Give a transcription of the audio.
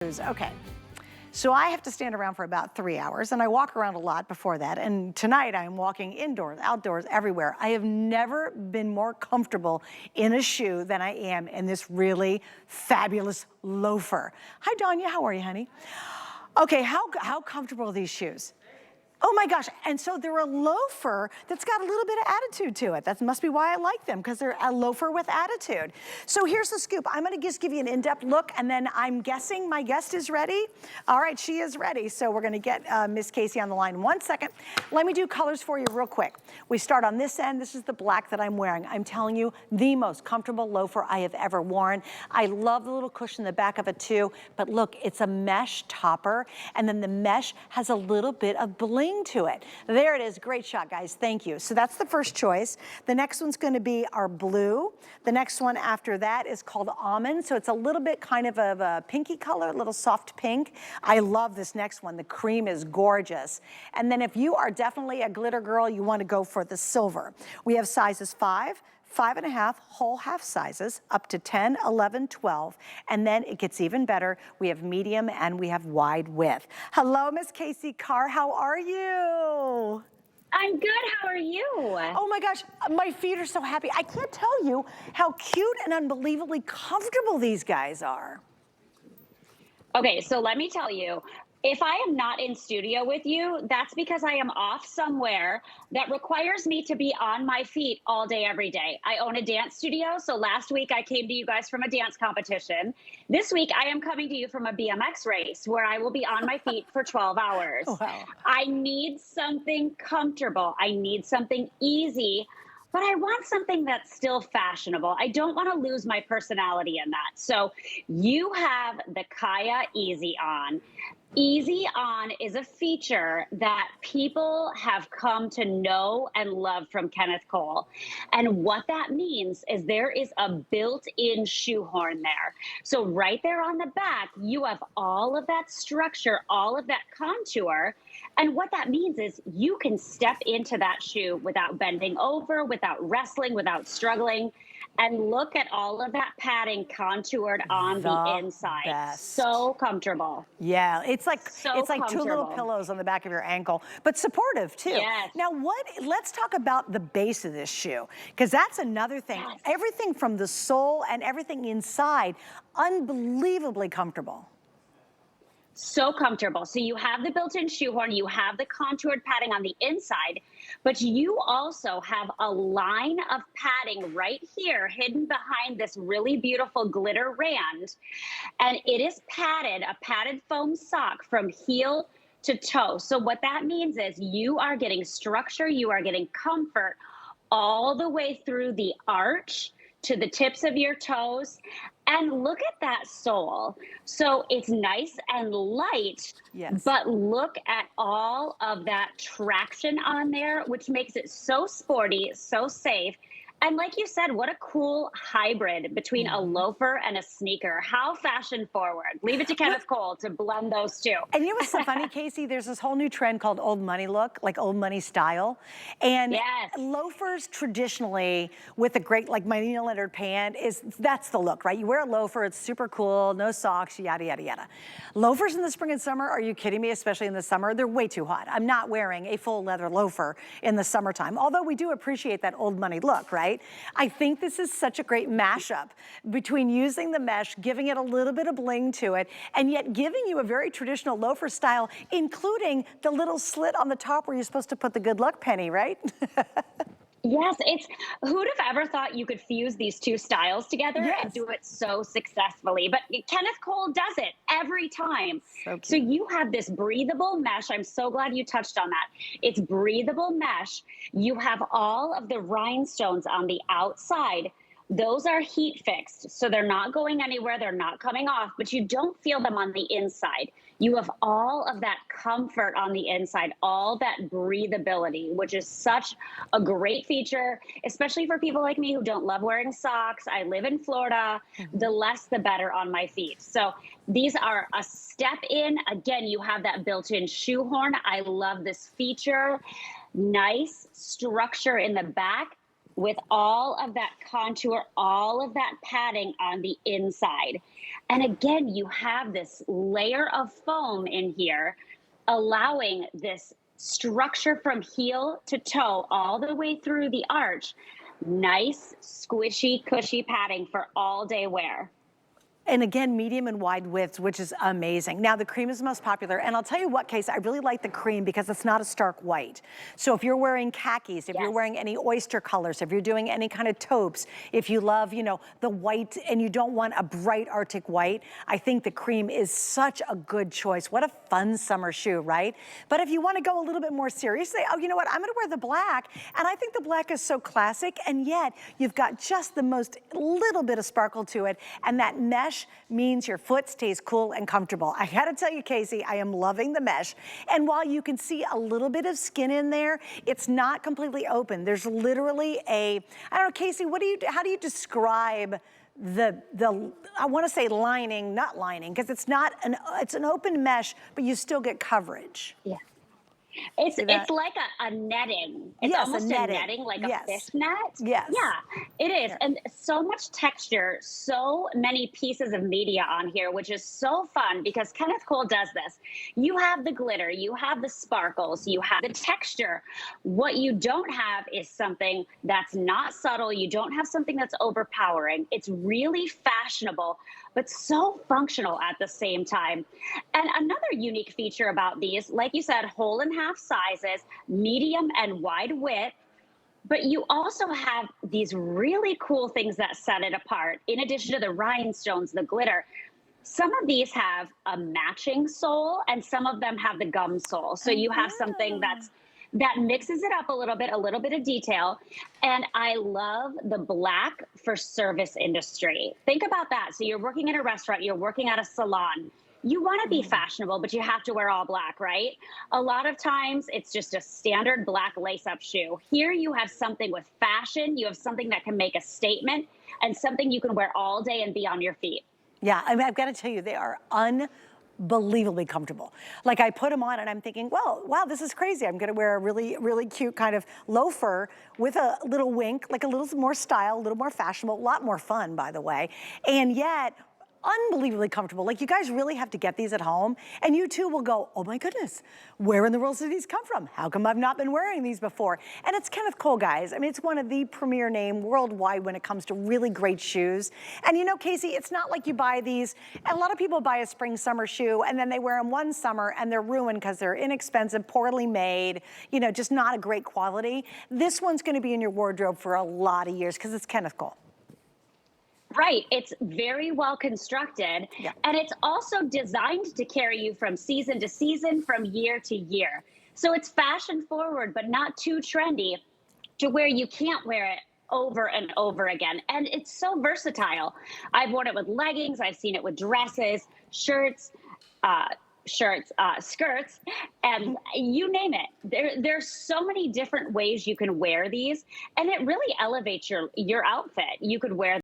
Okay, so I have to stand around for about 3 hours, and I walk around a lot before that, and tonight I'm walking indoors, outdoors, everywhere. I have never been more comfortable in a shoe than I am in this really fabulous loafer. Hi, Danya, how are you, honey? Okay, how comfortable are these shoes? Oh my gosh, and so they're a loafer that's got a little bit of attitude to it. That must be why I like them, because they're a loafer with attitude. So here's the scoop. I'm gonna just give you an in-depth look, and then I'm guessing my guest is ready. All right, she is ready. So we're gonna get Miss Casey on the line in 1 second. Let me do colors for you real quick. We start on this end. This is the black that I'm wearing. I'm telling you, the most comfortable loafer I have ever worn. I love the little cushion in the back of it too, but look, it's a mesh topper, and then the mesh has a little bit of bling to it. There it is, great shot, guys, thank you. So that's the first choice. The next one's gonna be our blue. The next one after that is called almond, so it's a little bit kind of a pinky color, a little soft pink. I love this next one, the cream is gorgeous. And then if you are definitely a glitter girl, you wanna go for the silver. We have sizes 5, 5.5 whole half sizes, up to 10, 11, 12, and then it gets even better. We have medium and we have wide width. Hello, Miss Casey Carr, how are you? I'm good, how are you? Oh my gosh, my feet are so happy. I can't tell you how cute and unbelievably comfortable these guys are. Okay, so let me tell you, if I am not in studio with you, that's because I am off somewhere that requires me to be on my feet all day, every day. I own a dance studio, so last week I came to you guys from a dance competition. This week I am coming to you from a BMX race where I will be on my feet for 12 hours. Wow. I need something comfortable. I need something easy. But I want something that's still fashionable. I don't want to lose my personality in that. So you have the Kaia EZ On. EZ On is a feature that people have come to know and love from Kenneth Cole. And what that means is there is a built-in shoehorn there. So right there on the back, you have all of that structure, all of that contour. And what that means is you can step into that shoe without bending over, without wrestling, without struggling. And look at all of that padding contoured on the inside. Best. So comfortable. Yeah, it's like So two little pillows on the back of your ankle, but supportive too. Yes. Now let's talk about the base of this shoe, because that's another thing. Yes. Everything from the sole and everything inside, unbelievably comfortable. So comfortable. So you have the built-in shoehorn, you have the contoured padding on the inside, but you also have a line of padding right here hidden behind this really beautiful glitter rand. And it is padded, a padded foam sock from heel to toe. So what that means is you are getting structure, you are getting comfort all the way through the arch to the tips of your toes. And look at that sole. So it's nice and light, yes, but look at all of that traction on there, which makes it so sporty, so safe. And like you said, what a cool hybrid between a loafer and a sneaker. How fashion forward. Leave it to Kenneth Cole to blend those two. And you know what's so funny, Casey? There's this whole new trend called old money look, like old money style. And yes, loafers traditionally with a great, like my needle lettered pant, that's the look, right? You wear a loafer, it's super cool, no socks, yada, yada, yada. Loafers in the spring and summer, are you kidding me? Especially in the summer, they're way too hot. I'm not wearing a full leather loafer in the summertime, although we do appreciate that old money look, right? I think this is such a great mashup between using the mesh, giving it a little bit of bling to it, and yet giving you a very traditional loafer style, including the little slit on the top where you're supposed to put the good luck penny, right? Yes, who'd have ever thought you could fuse these two styles together and do it so successfully? But Kenneth Cole does it every time. So you have this breathable mesh. I'm so glad you touched on that. It's breathable mesh. You have all of the rhinestones on the outside. Those are heat fixed, so they're not going anywhere, they're not coming off, but you don't feel them on the inside. You have all of that comfort on the inside, all that breathability, which is such a great feature, especially for people like me who don't love wearing socks. I live in Florida, the less the better on my feet. So these are a step in. Again, you have that built-in shoehorn. I love this feature. Nice structure in the back. with all of that contour, all of that padding on the inside. And again, you have this layer of foam in here, allowing this structure from heel to toe all the way through the arch. Nice, squishy, cushy padding for all day wear. And again, medium and wide widths, which is amazing. Now the cream is the most popular, and I'll tell you what, Case, I really like the cream because it's not a stark white. So if you're wearing khakis, if you're wearing any oyster colors, if you're doing any kind of taupes, if you love, you know, the white and you don't want a bright Arctic white, I think the cream is such a good choice. What a fun summer shoe, right? But if you want to go a little bit more serious, say, oh, you know what, I'm gonna wear the black, and I think the black is so classic, and yet you've got just the most little bit of sparkle to it, and that mesh means your foot stays cool and comfortable. I gotta tell you, Casey, I am loving the mesh. And while you can see a little bit of skin in there, it's not completely open. There's literally a, I don't know, Casey, how do you describe the I wanna say lining, not lining, because it's an open mesh, but you still get coverage. Yeah. It's like a netting. It's almost a netting, like a fish net. Yes. Yeah, it is. And so much texture, so many pieces of media on here, which is so fun because Kenneth Cole does this. You have the glitter, you have the sparkles, you have the texture. What you don't have is something that's not subtle. You don't have something that's overpowering. It's really fashionable, but so functional at the same time. And another unique feature about these, like you said, whole and half sizes, medium and wide width, but you also have these really cool things that set it apart. In addition to the rhinestones, the glitter, some of these have a matching sole and some of them have the gum sole. So you have something that mixes it up a little bit of detail. And I love the black for service industry. Think about that. So you're working in a restaurant, you're working at a salon. You want to be fashionable, but you have to wear all black, right? A lot of times it's just a standard black lace-up shoe. Here you have something with fashion, you have something that can make a statement, and something you can wear all day and be on your feet. Yeah, I mean, I've got to tell you, they are unbelievably comfortable. Like I put them on and I'm thinking, well, wow, this is crazy. I'm gonna wear a really, really cute kind of loafer with a little wink, like a little more style, a little more fashionable, a lot more fun, by the way. And yet, unbelievably comfortable. Like you guys really have to get these at home, and you too will go, oh my goodness, where in the world did these come from? How come I've not been wearing these before? And it's Kenneth Cole, guys. I mean, it's one of the premier name worldwide when it comes to really great shoes. And you know, Casey, it's not like you buy these, and a lot of people buy a spring summer shoe and then they wear them one summer and they're ruined because they're inexpensive, poorly made, you know, just not a great quality. This one's gonna be in your wardrobe for a lot of years because it's Kenneth Cole. Right, it's very well constructed, and it's also designed to carry you from season to season, from year to year. So it's fashion forward, but not too trendy to where you can't wear it over and over again. And it's so versatile. I've worn it with leggings, I've seen it with dresses, shirts, skirts, and you name it. There's so many different ways you can wear these, and it really elevates your outfit. You could wear